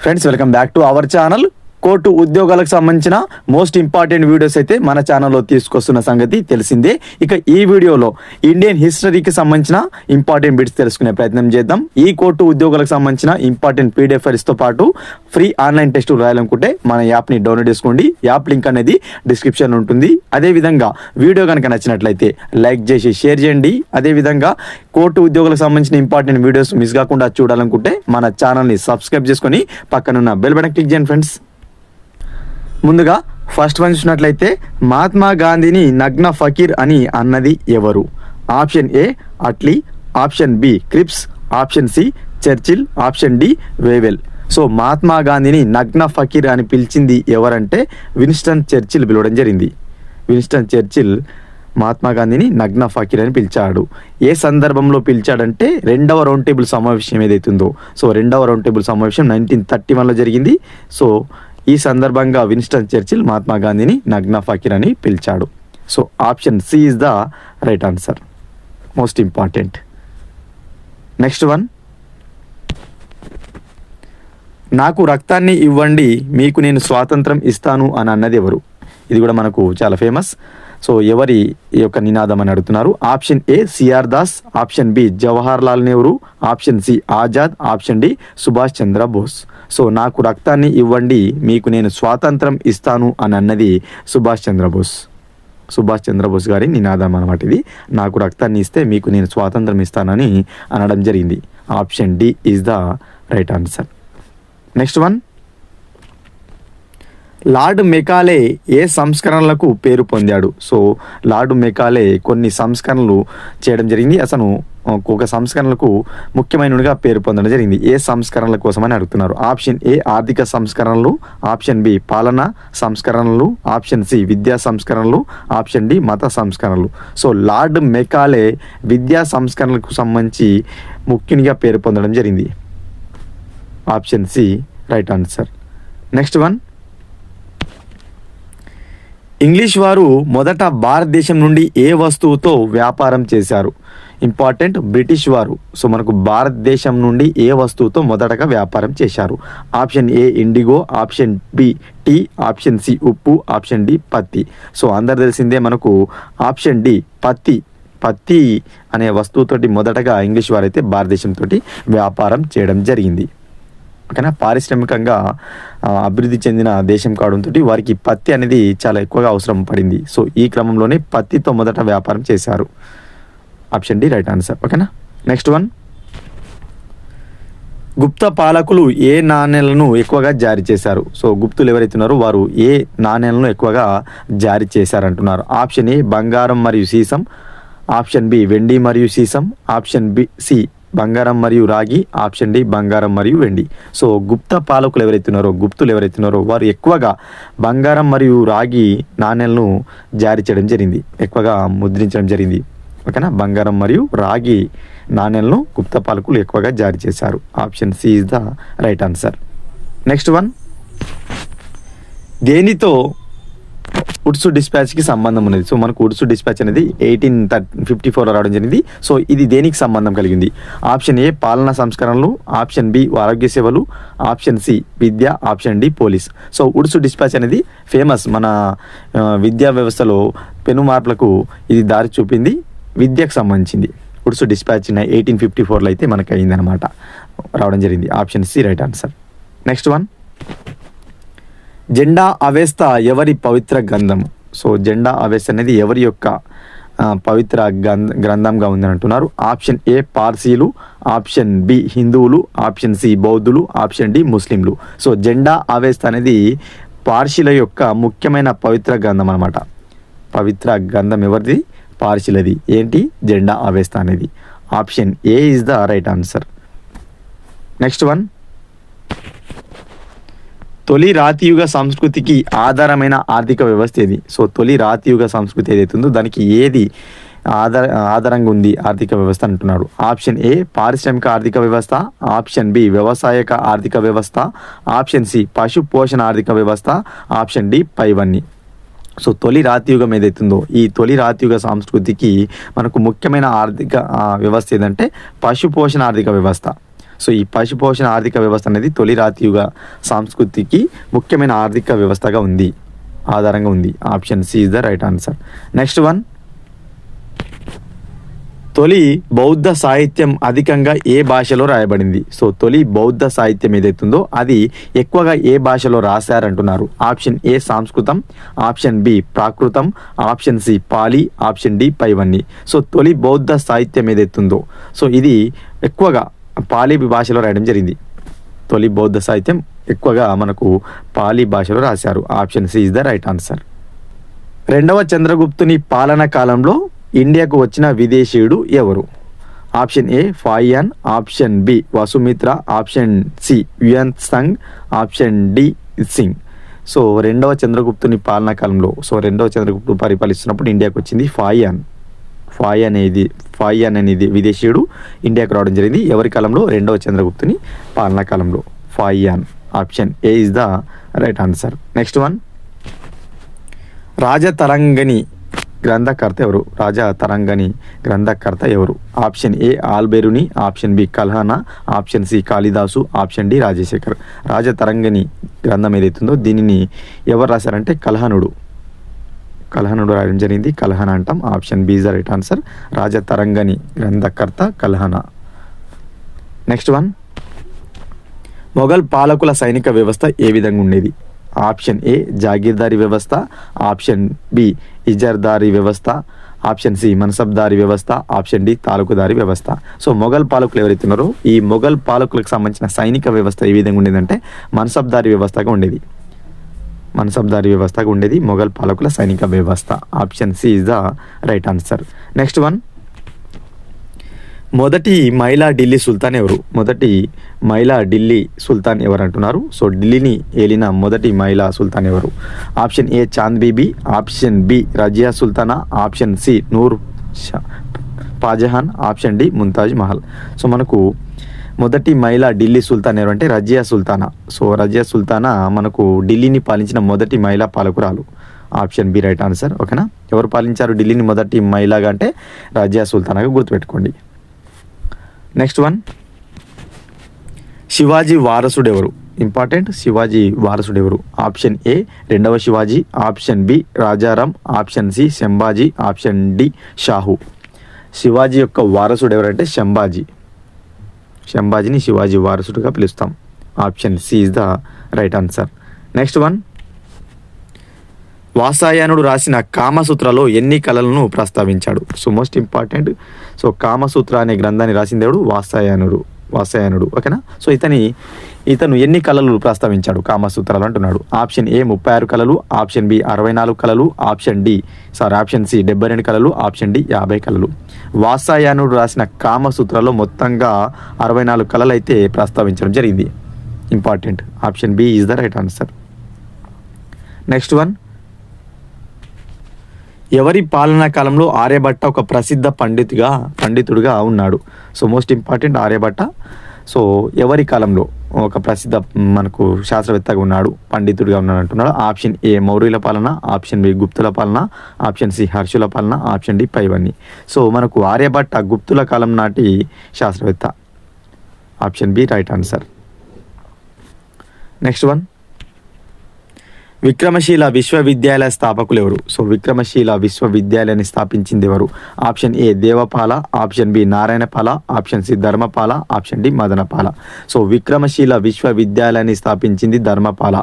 Friends, welcome back to our channel. Court ఉద్యోగాలకు సంబంధించిన most important videos అయితే మన ఛానల్లో తీసుకొస్తున్న సంగతి తెలిసిందే. ఇక ఈ వీడియోలో ఇండియన్ హిస్టరీకి సంబంధించిన ఇంపార్టెంట్ బిట్స్ తెలుసుకునే ప్రయత్నం చేద్దాం. ఈ కోర్టు ఉద్యోగాలకు సంబంధించిన ఇంపార్టెంట్ పీడిఎఫ్ ఫైల్స్తో పాటు ఫ్రీ ఆన్లైన్ టెస్టులు రాయాలనుకుంటే మన యాప్ని డౌన్లోడ్ చేసుకోండి. యాప్ లింక్ అనేది డిస్క్రిప్షన్ ఉంటుంది. అదేవిధంగా వీడియో కనుక నచ్చినట్లయితే లైక్ చేసి షేర్ చేయండి. అదేవిధంగా కోర్టు ఉద్యోగులకు సంబంధించిన ఇంపార్టెంట్ వీడియోస్ మిస్ కాకుండా చూడాలనుకుంటే మన ఛానల్ని సబ్స్క్రైబ్ చేసుకొని పక్కనున్న బెల్ బటన్ క్లిక్ చేయండి. ఫ్రెండ్స్, ముందుగా ఫస్ట్ వన్ చూసినట్లయితే మహాత్మా గాంధీని నగ్న ఫకీర్ అని అన్నది ఎవరు? Option A Attlee, option B Cripps, option C Churchill, option D Wavell. So Mahatma గాంధీని నగ్న ఫకీర్ అని పిలిచింది ఎవరంటే విన్స్టన్ చర్చిల్ పిలవడం జరిగింది. విన్స్టన్ చర్చిల్ మహాత్మా గాంధీని నగ్న ఫకీర్ అని పిలిచాడు. ఏ సందర్భంలో పిలిచాడంటే రెండవ రౌండ్ టేబుల్ సమావేశం ఏదైతుందో, సో రెండవ రౌండ్ టేబుల్ సమావేశం 1931లో జరిగింది. సో ఈ సందర్భంగా విన్స్టన్ చర్చిల్ మహాత్మా గాంధీని నగ్న ఫకీర్ అని పిలిచాడు. So option C is the right answer, most important. Next one, నాకు రక్తాన్ని ఇవ్వండి మీకు నేను స్వాతంత్రం ఇస్తాను అని అన్నది ఎవరు? ఇది కూడా మనకు చాలా ఫేమస్. సో ఎవరి యొక్క నినాదం అని అడుగుతున్నారు. Option A C R Das, option B Jawahar Lal Nehru, option C Azad, option D Subhash Chandra Bose. So నాకు రక్తాన్ని ఇవ్వండి మీకు నేను స్వాతంత్రం ఇస్తాను అని అన్నది సుభాష్ చంద్రబోస్. సుభాష్ చంద్రబోస్ గారి నినాదం అన్నమాట ఇది. నాకు రక్తాన్ని ఇస్తే మీకు నేను స్వాతంత్రం ఇస్తానని అనడం జరిగింది. Option D is the right answer. Next one, lord Macaulay ఏ సంస్కరణలకు పేరు పొందాడు? సో లార్డ్ మెకాలే కొన్ని సంస్కరణలు చేయడం జరిగింది. అసలు ఒక సంస్కరణలకు ముఖ్యమైనగా పేరు పొందడం జరిగింది. ఏ సంస్కరణల కోసం అని అడుగుతున్నారు. ఆప్షన్ ఏ ఆర్థిక సంస్కరణలు, ఆప్షన్ బి పాలనా సంస్కరణలు, ఆప్షన్ సి విద్యా సంస్కరణలు, ఆప్షన్ డి మత సంస్కరణలు. సో లార్డ్ మెకాలే విద్యా సంస్కరణలకు సంబంధించి ముఖ్యునిగా పేరు పొందడం జరిగింది. Option C right answer. Next one, English వారు మొదట భారతదేశం నుండి ఏ వస్తువుతో వ్యాపారం చేశారు? ఇంపార్టెంట్, బ్రిటిష్ వారు. సో మనకు భారతదేశం నుండి ఏ వస్తువుతో మొదటగా వ్యాపారం చేశారు? Option A indigo, option B tea, option C ఉప్పు, ఆప్షన్ డి పత్తి. సో అందరు తెలిసిందే మనకు ఆప్షన్ డి పత్తి. పత్తి అనే వస్తువుతోటి మొదటగా ఇంగ్లీష్ వారైతే భారతదేశంతో వ్యాపారం చేయడం జరిగింది. ఓకేనా, పారిశ్రామికంగా అభివృద్ధి చెందిన దేశం కావడంతో వారికి పత్తి అనేది చాలా ఎక్కువగా అవసరం పడింది. సో ఈ క్రమంలోనే పత్తితో మొదట వ్యాపారం చేశారు. Option D right answer. ఓకేనా. నెక్స్ట్ వన్, గుప్త పాలకులు ఏ నాణేలను ఎక్కువగా జారీ చేశారు? సో గుప్తులు ఎవరైతే ఉన్నారో వారు ఏ నాణేలను ఎక్కువగా జారీ చేశారంటున్నారు. ఆప్షన్ ఏ బంగారం మరియు సీసం, ఆప్షన్ బి వెండి మరియు సీసం, ఆప్షన్ బి సి బంగారం మరియు రాగి, ఆప్షన్ డి బంగారం మరియు వెండి. సో గుప్త పాలకులు ఎవరైతున్నారో, గుప్తులు ఎవరైతున్నారో వారు ఎక్కువగా బంగారం మరియు రాగి నాణేలను జారీ చేయడం జరిగింది, ఎక్కువగా ముద్రించడం జరిగింది. ఓకేనా, బంగారం మరియు రాగి నాణేలను గుప్త పాలకులు ఎక్కువగా జారీ చేశారు. Option C is the right answer. Next one, దేనితో ఉడ్సు డిస్పాచ్కి సంబంధం ఉన్నది? సో మనకు ఉడ్సు డిస్పాచ్ అనేది 1854లో రావడం జరిగింది. సో ఇది దేనికి సంబంధం కలిగింది? ఆప్షన్ ఏ పాలనా సంస్కరణలు, ఆప్షన్ బి ఆరోగ్య సేవలు, ఆప్షన్ సి విద్య, option D police. So Wood's dispatch అనేది ఫేమస్. మన విద్యా వ్యవస్థలో పెను మార్పులకు ఇది దారి చూపింది, విద్యకు సంబంధించింది. ఉడ్సు డిస్పాచ్ 1854లో అయితే మనకు అయిందనమాట, రావడం జరిగింది. Option C right answer. Next one, Zend Avesta ఎవరి పవిత్ర గ్రంథం? సో జెండా అవెస్త అనేది ఎవరి యొక్క పవిత్ర గ్రంథంగా ఉందని అంటున్నారు. ఆప్షన్ ఏ పార్సీలు, ఆప్షన్ బి హిందువులు, ఆప్షన్ సి బౌద్ధులు, ఆప్షన్ డి ముస్లింలు. సో జెండా అవెస్త అనేది పార్సీల యొక్క ముఖ్యమైన పవిత్ర గ్రంథం అనమాట. పవిత్ర గ్రంథం ఎవరిది? పార్సీలది. ఏంటి? జెండా అవెస్త అనేది. Option A is the right answer. Next one, తొలి రాతియుగ సంస్కృతికి ఆధారమైన ఆర్థిక వ్యవస్థ ఏది? సో తొలి రాతియుగ సంస్కృతి ఏదైతే ఉందో దానికి ఏది ఆధారంగా ఉంది ఆర్థిక వ్యవస్థ అంటున్నారు. ఆప్షన్ ఏ పారిశ్రామిక ఆర్థిక వ్యవస్థ, ఆప్షన్ బి వ్యవసాయక ఆర్థిక వ్యవస్థ, ఆప్షన్ సి పశు పోషణ ఆర్థిక వ్యవస్థ, ఆప్షన్ డి పైవన్నీ. సో తొలి రాతియుగం ఏదైతుందో ఈ తొలి రాతియుగ సంస్కృతికి మనకు ముఖ్యమైన ఆర్థిక వ్యవస్థ ఏదంటే పశు పోషణ ఆర్థిక వ్యవస్థ. సో ఈ పశుపోషణ ఆర్థిక వ్యవస్థ అనేది తొలి రాతియుగ సంస్కృతికి ముఖ్యమైన ఆర్థిక వ్యవస్థగా ఉంది, ఆధారంగా ఉంది. Option C is the right answer. Next one, తొలి బౌద్ధ సాహిత్యం అధికంగా ఏ భాషలో రాయబడింది? సో తొలి బౌద్ధ సాహిత్యం ఏదైతుందో అది ఎక్కువగా ఏ భాషలో రాశారంటున్నారు. ఆప్షన్ ఏ సంస్కృతం, ఆప్షన్ బి ప్రాకృతం, ఆప్షన్ సి పాలి, ఆప్షన్ డి పైవన్నీ. సో తొలి బౌద్ధ సాహిత్యం ఏదైతుందో సో ఇది ఎక్కువగా పాలి భాషలో రాయడం జరిగింది. తొలి బౌద్ధ సాహిత్యం ఎక్కువగా మనకు పాలి భాషలో రాశారు. Option C is the right answer. రెండవ చంద్రగుప్తుని పాలన కాలంలో ఇండియాకు వచ్చిన విదేశీయుడు ఎవరు? Option A Fahien, option B Vasumitra, option C Hiuen Tsang, option D Singh. So రెండవ చంద్రగుప్తుని పాలనా కాలంలో రెండవ చంద్రగుప్తుడు పరిపాలిస్తున్నప్పుడు ఇండియాకు వచ్చింది ఫాయియాన్. ఫాయియాన్ అనేది విదేశీయుడు ఇండియాకు రావడం జరిగింది. ఎవరి కాలంలో? రెండవ చంద్రగుప్తుని పాలనా కాలంలో Fahien. Option A is the right answer. Next one, Rajatarangini గ్రంథకర్త ఎవరు? రాజతరంగిణి గ్రంథకర్త ఎవరు? Option A Alberuni, option B Kalhana, option C Kalidas, option D Rajasekhar. Rajatarangini గ్రంథం ఏదైతుందో దీనిని ఎవరు రాశారంటే కల్హనుడు రాయడం జరిగింది. కల్హన అంటాం. Option B is the right answer. Rajatarangini గ్రంథకర్త కల్హన. నెక్స్ట్ వన్, మొఘల్ పాలకుల సైనిక వ్యవస్థ ఏ విధంగా ఉండేది? ఆప్షన్ ఏ జాగీర్దారీ వ్యవస్థ, ఆప్షన్ బి ఇజర్దారీ వ్యవస్థ, ఆప్షన్ సి మన్సబ్దారీ వ్యవస్థ, ఆప్షన్ డి తాలూకుదారీ వ్యవస్థ. సో మొఘల్ పాలకులు ఎవరైతే ఉన్నారో ఈ మొఘల్ పాలకులకు సంబంధించిన సైనిక వ్యవస్థ ఏ విధంగా ఉండేదంటే మన్సబ్దారీ వ్యవస్థగా ఉండేది. మొఘల్ పాలకుల సైనిక వ్యవస్థ. Option C is the right answer. Next one, మొదటి మహిళా ఢిల్లీ సుల్తాన్ ఎవరు? మొదటి మహిళా ఢిల్లీ సుల్తాన్ ఎవరు అంటున్నారు. సో ఢిల్లీని ఏలిన మొదటి మహిళా సుల్తాన్ ఎవరు? Option A Chand Bibi, option B Razia Sultana, option C Noor Shahjahan, option D Mumtaz Mahal. So మనకు మొదటి మహిళా ఢిల్లీ సుల్తాన్ ఎవరు అంటే రజియా సుల్తానా. సో రజియా సుల్తానా మనకు ఢిల్లీని పాలించిన మొదటి మహిళా పాలకురాలు. Option B right answer. ఓకేనా? ఎవరు పాలించారు ఢిల్లీని మొదటి మహిళగా అంటే రజియా సుల్తానాగా గుర్తుపెట్టుకోండి. నెక్స్ట్ వన్, శివాజీ వారసుడు ఎవరు? ఇంపార్టెంట్. శివాజీ వారసుడు ఎవరు? ఆప్షన్ ఏ రెండవ Shivaji, option B Rajaram, option C Sambhaji, option D Shahu. Shivaji యొక్క వారసుడు ఎవరంటే శంభాజీని శివాజీ వారసుడుగా పిలుస్తాం. Option C is the right answer. Next one, వాత్సాయనుడు రాసిన కామసూత్రలో ఎన్ని కళలను ప్రస్తావించాడు? So most important. So Kamasutra అనే గ్రంథాన్ని రాసింది ఎవడు? వాత్సాయనుడు. ఓకేనా? సో ఇతను ఎన్ని కళలు ప్రస్తావించాడు కామసూత్రాలు అంటున్నాడు. ఆప్షన్ ఏ 36 కళలు, ఆప్షన్ బి 64 కళలు, ఆప్షన్ సి 72 కళలు, ఆప్షన్ డి 50 కళలు. వాత్సాయనుడు రాసిన కామసూత్రాలో మొత్తంగా 64 కళలు అయితే ప్రస్తావించడం జరిగింది. Important. Option B is the right answer. Next one, ఎవరి పాలనా కాలంలో ఆర్యభట్ట ఒక ప్రసిద్ధ పండితుడిగా ఉన్నాడు? So most important Aryabhata. So ఎవరి కాలంలో ఒక ప్రసిద్ధ మనకు శాస్త్రవేత్తగా ఉన్నాడు, పండితుడిగా ఉన్నాడు అంటున్నాడు. ఆప్షన్ ఏ మౌర్యుల పాలన, ఆప్షన్ బి గుప్తుల పాలన, ఆప్షన్ సి హర్షుల పాలన, ఆప్షన్ డి పైవన్నీ. సో మనకు ఆర్యభట్ట గుప్తుల కాలం నాటి శాస్త్రవేత్త. Option B right answer. Next one, Vikramashila విశ్వవిద్యాలయ స్థాపకులు ఎవరు? సో విక్రమశీల విశ్వవిద్యాలయాన్ని స్థాపించింది ఎవరు? Option A Devapala, option B Narayanapala, option C Dharmapala, option D Madanapala. So Vikramashila విశ్వవిద్యాలయాన్ని స్థాపించింది ధర్మపాల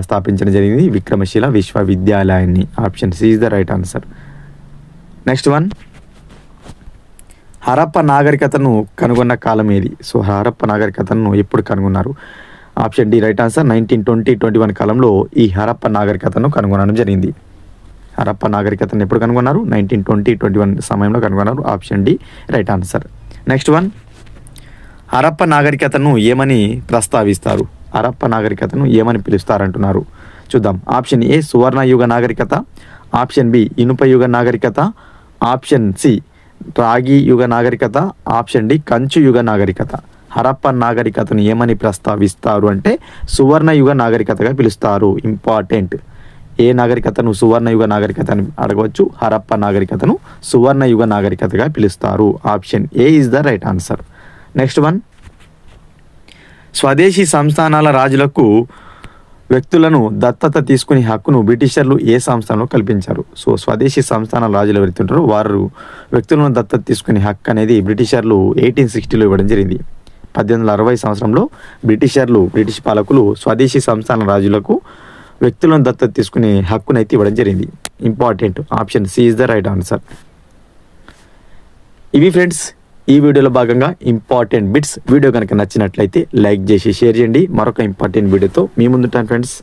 స్థాపించడం జరిగింది విక్రమశీల విశ్వవిద్యాలయాన్ని. Option C is the right answer. Next one, Harappa నాగరికతను కనుగొన్న కాలం ఏది? సో హరప్ప నాగరికతను ఎప్పుడు కనుగొన్నారు? Option D right answer. 1920-21 కాలంలో ఈ హరప్ప నాగరికతను కనుగొనడం జరిగింది. హరప్ప నాగరికతను ఎప్పుడు కనుగొన్నారు? 1920-21 సమయంలో కనుగొన్నారు. Option D right answer. Next one, Harappa నాగరికతను ఏమని ప్రస్తావిస్తారు? హరప్ప నాగరికతను ఏమని పిలుస్తారంటున్నారు? చూద్దాం. ఆప్షన్ ఏ సువర్ణయుగ నాగరికత, ఆప్షన్ బి ఇనుప యుగ నాగరికత, ఆప్షన్ సి రాగి యుగ నాగరికత, ఆప్షన్ డి కంచు యుగ నాగరికత. హరప్ప నాగరికతను ఏమని ప్రస్తావిస్తారు అంటే సువర్ణయుగ నాగరికతగా పిలుస్తారు. ఇంపార్టెంట్. ఏ నాగరికతను సువర్ణయుగ నాగరికత అని అడగవచ్చు. హరప్ప నాగరికతను సువర్ణయుగ నాగరికతగా పిలుస్తారు. Option A is the right answer. Next one, స్వదేశీ సంస్థానాల రాజులకు వ్యక్తులను దత్తత తీసుకునే హక్కును బ్రిటిషర్లు ఏ సంస్థలో కల్పించారు? సో స్వదేశీ సంస్థానాల రాజులు ఎవరైతుంటారో వారు వ్యక్తులను దత్తత తీసుకునే హక్కు అనేది బ్రిటిషర్లు 1860లో ఇవ్వడం జరిగింది. 1860 సంవత్సరంలో బ్రిటిష్ పాలకులు స్వదేశీ సంస్థాన రాజులకు వ్యక్తులను దత్తత తీసుకునే హక్కునైతే ఇవ్వడం జరిగింది. Important, option C is the right answer. ఇవి ఫ్రెండ్స్ ఈ వీడియోలో భాగంగా ఇంపార్టెంట్ బిట్స్. వీడియో కనుక నచ్చినట్లయితే లైక్ చేసి షేర్ చేయండి. మరొక ఇంపార్టెంట్ వీడియోతో మీ ముందుంటాను ఫ్రెండ్స్.